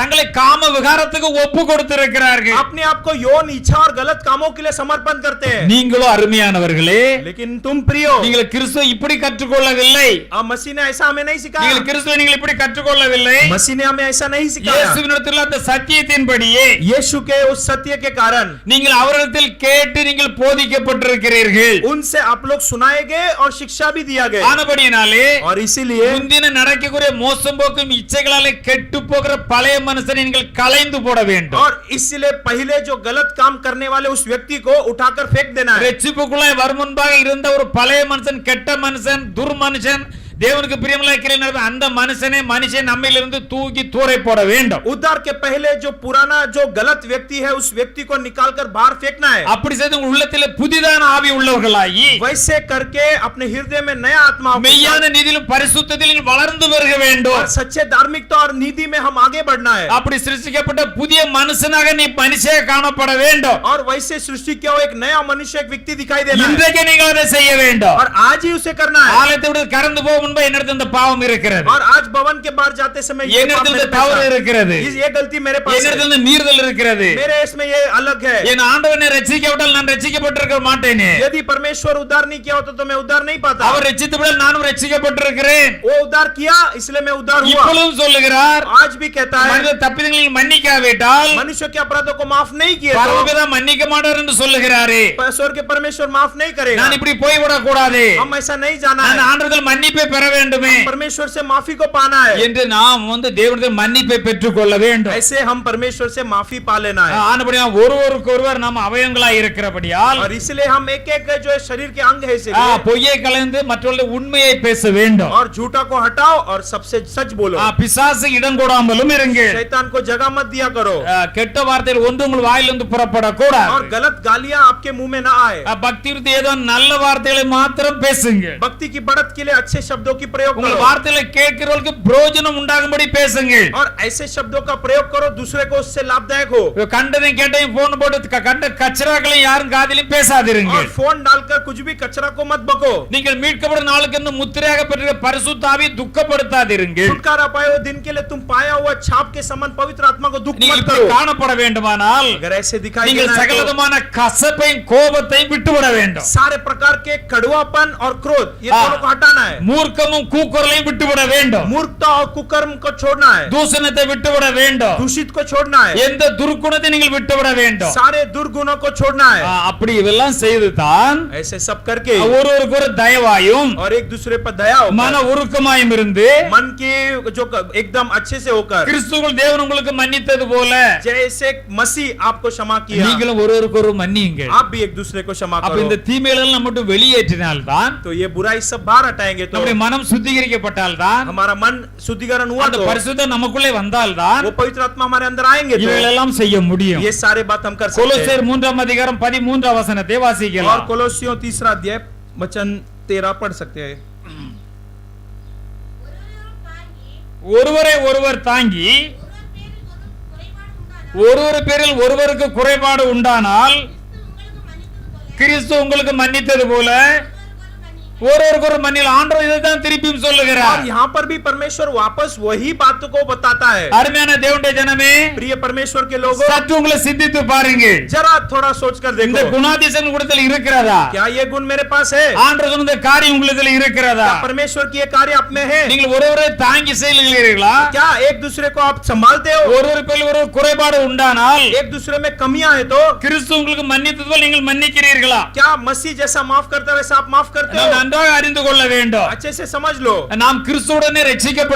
தங்களை காம விகாரத்துக்கு ஒப்பு கொடுத்திருக்கிறார்கள். अपने आप को यौन इच्छा और गलत कामों के लिए समर्पण करते हैं. நீங்களோ அருமையானவர்களே, लेकिन तुम प्रियो, நீங்கள் கிறிஸ்துவை இப்படி கற்றுக்கொள்ளவில்லை. मसीह ने ऐसा हमें नहीं सिखाया. நீங்கள் கிறிஸ்துவை நீங்கள் இப்படி கற்றுக்கொள்ளவில்லை. मसीह ने हमें ऐसा नहीं सिखाया. இயேசுவினிடத்தில் அந்த சத்தியத்தின்படியே यीशु के उस सत्य के कारण நீங்கள் அவரிடத்தில் கேட்டு நீங்கள் போதிக்கப்பட்டிருக்கிறீர்கள். उनसे आप लोग सुनाए गए और शिक्षा भी दिया गया. ஆனபடியினாலே और इसीलिए முந்தின நடக்கக்கூடிய மோசம் போக்கும் இச்சைகளாலே கெட்டு போகிற பழைய மனுஷனை நீங்கள் களைந்து போட வேண்டும். और इसलिए पहले जो गलत काम करने वाले उस व्यक्ति को उठाकर फेंक देना है. ரட்சிப்புக்குள்ளாய் வரும் முன்பாக இருந்த ஒரு பழைய மனுஷன், கெட்ட மனுஷன், துர்மனுஷன், தேவனுக்கு பிரியமில்லாத அந்த மனுஷன் நம்மிலிருந்து தூக்கி தூரை போட வேண்டும். उद्धार के पहले जो पुराना जो गलत व्यक्ति है उस व्यक्ति को निकालकर बाहर फेंकना है. அப்படி செய்து உங்கள் உள்ளத்திலே புதிதான ஆவி உள்ளவர்களாகி वैसे करके अपने हृदय में नया आत्मा மெய்யான நீதியிலும் பரிசுத்தத்திலும் வளர்ந்து வருக வேண்டும். और सच्चे धार्मिकता और नीति में हम आगे बढ़ना है. அப்படி சிருஷ்டிக்கப்பட்ட புதிய மனுஷனாக நீ மனுஷியாக காணப்பட வேண்டும். और वैसे सृष्टि किया हुआ एक नया मनुष्य एक व्यक्ति दिखाई देना है. இன்றைக்கு நீங்கள் அதை செய்ய வேண்டும். और आज ही उसे करना है. ஆலயத்தை விட்டு கடந்து போகும் முன்பு என்னிடத்தில் இந்த பாவம் இருக்கிறது, और आज भवन के बाहर जाते समय ये पाप என்னிடத்தில் मेरे இந்த தவறு पास இருக்கிறது, है. ये गलती मेरे पास है. என்னிடத்தில் இந்த மீறுதல் இருக்கிறது, मेरे इसमें ये अलग है. என் ஆண்டவனை ரட்சிக்கப்பட்டால் நான் ரட்சிக்கப்பட்டிருக்க மாட்டேனே. यदि परमेश्वर उद्धार नहीं किया होता तो मैं उद्धार नहीं पाता. அவர் ரட்சித்தபடியால் நானும் ரட்சிக்கப்பட்டிருக்கிறேன். वो उद्धार किया इसलिए मैं उद्धार हुआ. இப்பொழுதும் சொல்லுகிறார், आज भी कहता है மனித தப்பிதங்களை மன்னிக்காவிட்டால் मनुष्य के अपराधों को माफ नहीं किए तो பரலோகபிதா மன்னிக்க மாட்டார் என்று சொல்லுகிறாரே. स्वर्ग के परमेश्वर माफ नहीं करेगा. நான் இப்படி போய் விடக்கூடாது, हम ऐसा नहीं जाना நான் है. ஆண்டவரிடத்தில் மன்னிப்பை பெற வேண்டுமே परमेश्वर से माफी को पाना है. என்று நாம் தேவனிடத்தில் மன்னிப்பை பெற்றுக்கொள்ள வேண்டும். ऐसे हम परमेश्वर से माफी पा लेना है. ஆனபடியால் ஒருவருக்கு ஒருவர் நம்ம அவயங்களாய் இருக்கிறபடியால் और इसलिए हम एक एक जो है शरीर के अंग है इसलिए பொய்யை கலந்து மற்றவர்களுடைய உண்மையை பேச வேண்டும். और झूठा को हटाओ और सबसे सच बोलो. பிசாசு இடம் கொடாமலும் இருங்கள். शैतान को जगह मत दिया करो. கெட்ட வார்த்தைகள் ஒன்று உங்கள் வாயிலிருந்து புறப்படக்கூடாது. और गलत गालियां आपके मुंह में ना आए. பக்தி விருத்தி ஏதோ நல்ல வார்த்தைகளை மாத்திரம் பேசுங்க. भक्ति की बढ़त के लिए अच्छे शब्द शब्दों की प्रयोग உங்கள் करो வார்த்தைகளை கேட்கிறவர்களுக்கு பிரயோஜனம் உண்டாகும்படி பேசுங்கள். और ऐसे शब्दों का प्रयोग करो दूसरे को उससे लाभदायक हो கண்டதையும் கேட்டையும் போன் போட்டு கண்ட கச்சராக்களை யாரும் காதிலும் और பேசாதிருங்கள். फोन डालकर कुछ भी कचरा को मत बको நீங்கள் மீட்கப்படும் நாளுக்கு இன்னும் முத்திரையாக பெற்ற பரிசுத்த ஆவியை துக்கப்படுத்தாதிருங்கள். छुटकारा पाए हुए दिन के लिए तुम पाया हुआ छाप के समान पवित्र आत्मा को दुख நீங்கள் मत இப்படி करो காணப்பட வேண்டுமானால் अगर ऐसे दिखाई நீங்கள் देना है तो சகலவிதமான கசப்பையும் கோபத்தையும் விட்டுவிட வேண்டும். सारे प्रकार के कड़वापन और क्रोध ये हाँ। दोनों को हटाना है மூர்க்கமும் கூக்குரலையும் விட்டுவிட வேண்டும். मूर्खता और कुकर्म को छोड़ना है தூசணத்தை விட்டுவிட வேண்டும். दूषित को छोड़ना है எந்த துர்க்குணத்தை நீங்கள் விட்டுவிட வேண்டும். सारे दुर्गुणों को छोड़ना है அப்படி இதெல்லாம் செய்து தான் ऐसे सब करके ஒருவருக்கு ஒரு தயவாயும் और एक दूसरे पर दया மன होकर உருக்கமாயும் இருந்து मन के जो एकदम अच्छे से होकर கிறிஸ்துவுக்குள் தேவன் உங்களுக்கு மன்னித்தது போல जैसे मसीह आपको क्षमा किया நீங்களும் ஒருவருக்கு ஒரு மன்னியுங்கள். आप भी एक दूसरे को क्षमा அப்ப करो இந்த தீமைகள் நம்ம மட்டும் வெளியேற்றினால்தான் तो ये बुराई सब बाहर हटाएंगे तो நம்முடைய மனம் சுத்திகரிக்கப்பட்டால்தான் हमारा मन शुद्धिकरण हुआ அந்த तो பரிசுத்தம் நமக்குள்ளே வந்தால்தான் वो पवित्र आत्मा हमारे अंदर आएंगे तो இவைகளெல்லாம் செய்ய முடியும். ये सारे बात हम कर सकते हैं கொலோசியர் 3 அதிகாரம் 13 வசனத்தை और வாசிக்கலாம். कोलोसियों 3 अध्याय वचन 13 पढ़ सकते हैं ஒருவரை ஒருவர் தாங்கி ஒருவர் பேரில் ஒருவருக்கு குறைபாடு உண்டானால் கிறிஸ்து உங்களுக்கு மன்னித்தது போல ஒருவருக்கு ஒரு மன்னில் ஆண்டவர் இதைத்தான் திருப்பியும் और சொல்லுகிறார். यहाँ पर भी परमेश्वर वापस वही बात को बताता है அருமையான தேவனுடைய ஜனமே, प्रिय परमेश्वर के लोगों சற்று உங்களை சிந்தித்து பாருங்கள். जरा थोड़ा सोच कर இந்த देखो குணாதிசயம் கூடத்தில் இருக்கிறதா? क्या ये गुण मेरे पास है ஆண்டவர் சொன்ன காரியம் உங்களுக்கு இருக்கிறதா? क्या परमेश्वर की ये कार्य आप में है நீங்கள் ஒருவரை தாங்கி செயல்கிறீர்களா? क्या एक दूसरे को आप संभालते हो ஒருவர் பேரில் ஒரு குறைபாடு உண்டானால் एक दूसरे में कमियां है तो கிறிஸ்து உங்களுக்கு மன்னித்தது போல நீங்கள் மன்னிக்கிறீர்களா? क्या मसीह जैसा माफ करता है वैसा आप माफ करते நாம் हो நன்றாக அறிந்து கொள்ள வேண்டும். अच्छे से समझ लो நாம் கிறிஸ்துவுடனே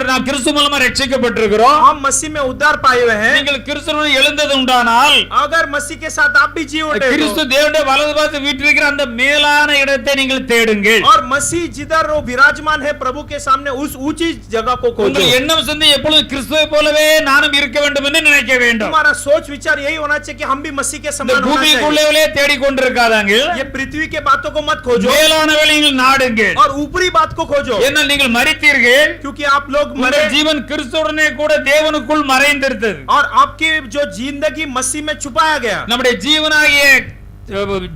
நாம் கிறிஸ்து மூலமா ரட்சிக்கப்பட்டிருக்கிறோம். हम मसीह में उद्धार पाए हुए हैं நீங்கள் கிறிஸ்துவுடன் எழுந்தது உண்டானால் अगर मसीह के साथ आप भी जी उठे கிறிஸ்து हो, தேவனுடைய வலது பாகத்தில் வீற்றிருக்கிற அந்த மேலான இடத்தை நீங்கள் தேடுங்கள். और मसीह जिधर वो विराजमान है प्रभु के सामने उस ऊंची जगह को खोजो உங்கள் எண்ணம் சிந்தை எப்பொழுதும் கிறிஸ்துவை போலவே நானும் இருக்க வேண்டும் என்று நினைக்க வேண்டும். तुम्हारा सोच विचार यही होना चाहिए कि हम भी मसीह के இந்த समान होना चाहिए பூமிக்குள்ளே தேடிக்கொண்டிருக்காதாங்க. ये पृथ्वी के बातों को मत खोजो மேலானவளை நீங்கள் நாடுங்கள். और ऊपरी बात को खोजो ஏனால் நீங்கள் மரித்தீர்கள். क्योंकि आप लोग मरे உங்கள் ஜீவன் கிறிஸ்துவுடனே கூட தேவனுக்குள் மறைந்திருந்தது. और आपकी जो जिंदगी मसीह में छुपाया गया நம்முடைய ஜீவனாகிய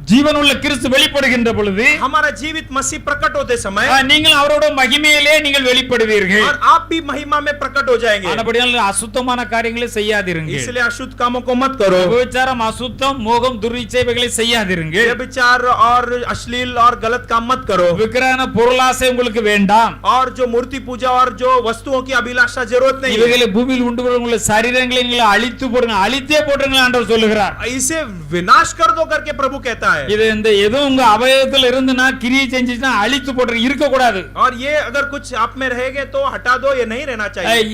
ஜீவன் உள்ள கிறிஸ்து வெளிப்படுகின்ற பொழுது हमारा जीवित मसीह प्रकट होते समय நீங்கள் அவரோட மகிமையிலே நீங்கள் வெளிப்படுவீர்கள். और आप भी महिमा में प्रकट हो जाएंगे ஆனபடியால் அசுத்தமான காரியங்களை செய்யாதிருங்கள். इसलिए अशुद्ध कामों को मत करो விபச்சாரம், அசுத்தம், மோகம், துர்இச்சைகளை செய்யாதிருங்கள். व्यभिचार और अश्लील और गलत काम मत करो விக்கிரக பொருளாசை உங்களுக்கு வேண்டாம். और जो मूर्ति पूजा और जो वस्तुओं की अभिलाषा जरूरत नहीं है இவைகளை பூமியில் உண்டு வரும் உங்கள் சரீரங்களை நீங்கள் அழித்து போடுங்க, அழித்தே போடுங்க ஆண்டவர் சொல்லுகிறார். इसे विनाश कर दो करके प्रभु कहता है இது இந்த ஏதோ உங்க அவயவத்தில் இருந்துனா கிரியை செஞ்சுச்சுனா அழித்து போடுங்க, இருக்க கூடாது. और ये अगर कुछ आप में रहेगे तो हटा दो ये नहीं रहना चाहिए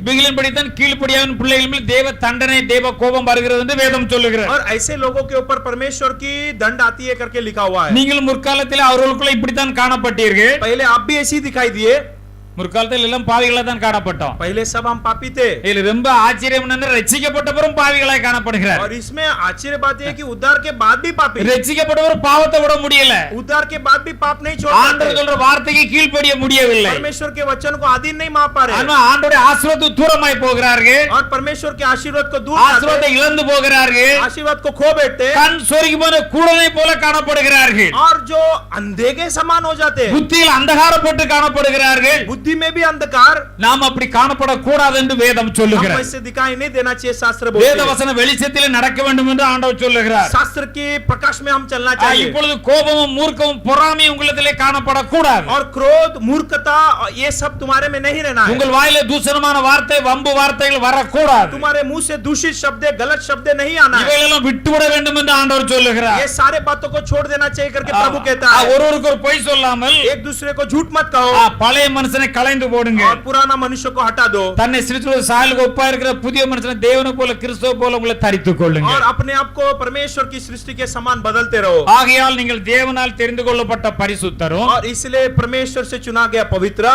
இவைகளின்படித்தான் கீழ்ப்படியாவின் பிள்ளைகள் மேல் தேவ தண்டனை தேவ கோபம் வருகிறது என்று வேதம் சொல்லுகிறார். और ऐसे लोगों के ऊपर परमेश्वर की दंड आती है करके लिखा हुआ है நீங்கள் முற்காலத்தில் அவர்களுக்குள்ள இப்படித்தான் காணப்பட்டீர்கள். पहले आप भी ऐसे ही दिखाई दिए முற்காலத்தில் எல்லாம் பாவிகளா தான் காணப்பட்டோம். पहले सब हम पापी थे இதுல ரொம்ப ஆச்சரியம் என்னன்னா ரட்சிக்கப்பட்டவரும் பாவிகளாய் காணப்படுகிறார். और इसमें आश्चर्य बात है कि उद्धार के बाद भी पापी ரட்சிக்கப்பட்டவர் பாவத்தை விட முடியல. उद्धार के बाद भी पाप नहीं छोड़ ஆண்டவர் पाते சொல்ற வார்த்தைக்கு கீழ்ப்படிய முடியவில்லை. परमेश्वर के वचन को अधीन नहीं मान पा रहे ஆனா ஆண்டவருடைய ஆசீர்வாதத்துக்கு தூரமாய் போகிறார்கள். और परमेश्वर के आशीर्वाद को दूर करते ஆசீர்வாதத்தை இழந்து போகிறார்கள். आशीर्वाद को खो बैठते கண் சொருகி போன கூடனை போல காணப்படுகிறார்கள். और जो अंधे के समान हो जाते हैं புத்தியில் அந்தகாரப்பட்டு காணப்படுகிறார்கள். बुद्धि में भी अंधकार நாம் அப்படி காணப்படக்கூடாது என்று வேதம் हम சொல்லுகிறார். ऐसे दिखाई नहीं देना चाहिए शास्त्र बोलते வேத हैं வசன வெளிச்சத்தில் நடக்க வேண்டும் என்று ஆண்டவர் சொல்லுகிறார். शास्त्र के प्रकाश में हम चलना चाहिए இப்பொழுது கோபமும் மூர்க்கமும் பொறாமையும் உங்களிடத்திலே காணப்படக்கூடாது. और क्रोध मूर्खता ये सब तुम्हारे में नहीं रहना है உங்கள் வாயிலே தூஷணமான வார்த்தை வம்பு வார்த்தைகள் வரக்கூடாது. तुम्हारे मुंह से दूषित शब्द गलत शब्द नहीं आना है இவைகளெல்லாம் விட்டுவிட வேண்டும் என்று ஆண்டவர் சொல்லுகிறார். ये सारे बातों को छोड़ देना चाहिए करके प्रभु कहता है ஒருவருக்கு ஒரு பொய் சொல்லாமல் एक दूसरे को झूठ मत कहो பழைய மனுஷனை களைந்து போடுங்க. और पुराना मनुष्य को हटा दो தன்னை சிரிச்சுள்ள சாயலுக்கு ஒப்பா இருக்கிற புதிய மனுஷனை தேவனை போல கிறிஸ்துவ போல உங்களை தரித்துக் கொள்ளுங்க. और अपने आप को परमेश्वर की सृष्टि के समान बदलते रहो ஆகையால் நீங்கள் தேவனால் தெரிந்து கொள்ளப்பட்ட பரிசுத்தரும் और इसलिए परमेश्वर से चुना गया पवित्र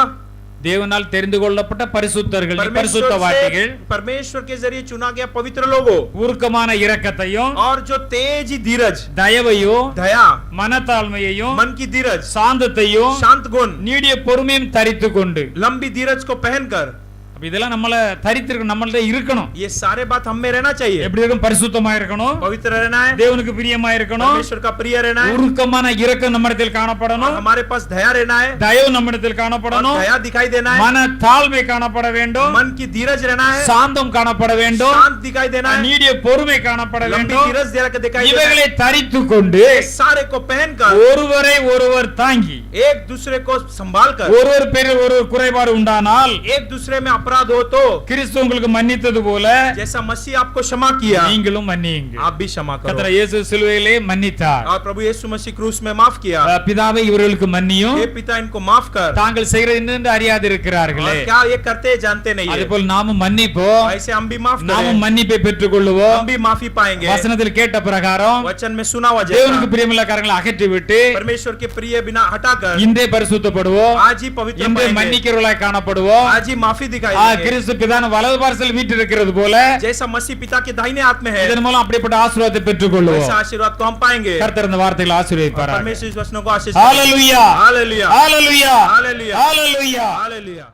தேவனால் தெரிந்து கொள்ளப்பட்ட பரிசுத்தர்கள் परमेश्वर பரிசுத்தவான்கள் से परमेश्वर के जरिए चुना गया पवित्र लोगों உருக்கமான இரக்கத்தையும் और जो तेज धीरज தயவையும் दया மனத்தாழ்மையையும் मन की धीरज சாந்தத்தையும் शांत गुण நீடிய பொறுமையும் தரித்து கொண்டு लंबी धीरज को पहनकर அப்ப இதெல்லாம் நம்மள தரித்திருக்கணும், நம்மள்ட்ட இருக்கணும். ये सारे बात हम में रहना चाहिए எப்படி இருக்கணும்? பரிசுத்தமா இருக்கணும், पवित्र रहना है தேவனுக்கு பிரியமா இருக்கணும், परमेश्वर का प्रिय रहना है உருக்கமான இரக்கம் நம்மிடத்தில் காணப்படணும், और हमारे पास दया रहना है தயவு நம்மிடத்தில் और காணப்படணும், दया दिखाई देना है மன தாழ்மை காணப்பட வேண்டும், मन की धीरज रहना है சாந்தம் காணப்பட வேண்டும், शांत दिखाई देना है நீடிய பொறுமை காணப்பட लंबी வேண்டும். धीरज दिखाई देना है இவைகளை தரித்து கொண்டு ये सारे को पहनकर ஒருவரை ஒருவர் தாங்கி एक दूसरे को संभाल कर ஒருவர் பேரில் ஒரு குறைபாடு உண்டானால் एक दूसरे में अपराध हो तो கிறிஸ்து உங்களுக்கு மன்னித்தது போல जैसा मसीह आपको क्षमा किया நீங்களும் மன்னியுங்க. आप भी क्षमा करो கர்த்தர் இயேசு சிலுவையிலே மன்னித்தார். और प्रभु यीशु मसीह क्रूस में माफ किया பிதாவே இவர்களுக்கு மன்னியும், हे पिता इनको माफ कर தாங்கள் செய்கிறது என்னென்று அறியாதிருக்கிறார்களே. और क्या ये करते हैं जानते नहीं है அதுபோல் நாமும் மன்னிப்போம், ऐसे हम भी माफ நாமும் करें மன்னிப்பை பெற்றுக்கொள்ளுவோம். हम भी माफी पाएंगे வசனத்தில் கேட்ட பிரகாரம் वचन में सुना हुआ தேவனுக்கு जैसा பிரியமுள்ள காரியங்களை அகற்றி விட்டு परमेश्वर के प्रिय बिना हटाकर இன்றே பரிசுத்தப்படுவோம், आज ही पवित्र இன்றே पाएंगे மன்னிக்கிறவர்களாய் காணப்படுவோம். आज ही माफी दिखाई देंगे கிறிஸ்து பிதான வலது பார்சல் வீட்டு இருக்கிறது போல जैसा मसीह पिता के दाहिने हाथ में है இதன் மூலம் அப்படிப்பட்ட ஆசீர்வாதத்தை பெற்றுக்கொள்வோம். वैसा आशीर्वाद को हम पाएंगे கர்த்தர் இந்த வார்த்தைகளை ஆசீர்வதிப்பாராக. परमेश्वर इस वचनों को आशीष ஹalleluya, हालेलुया ஹalleluya, हालेलुया ஹalleluya. हालेलुया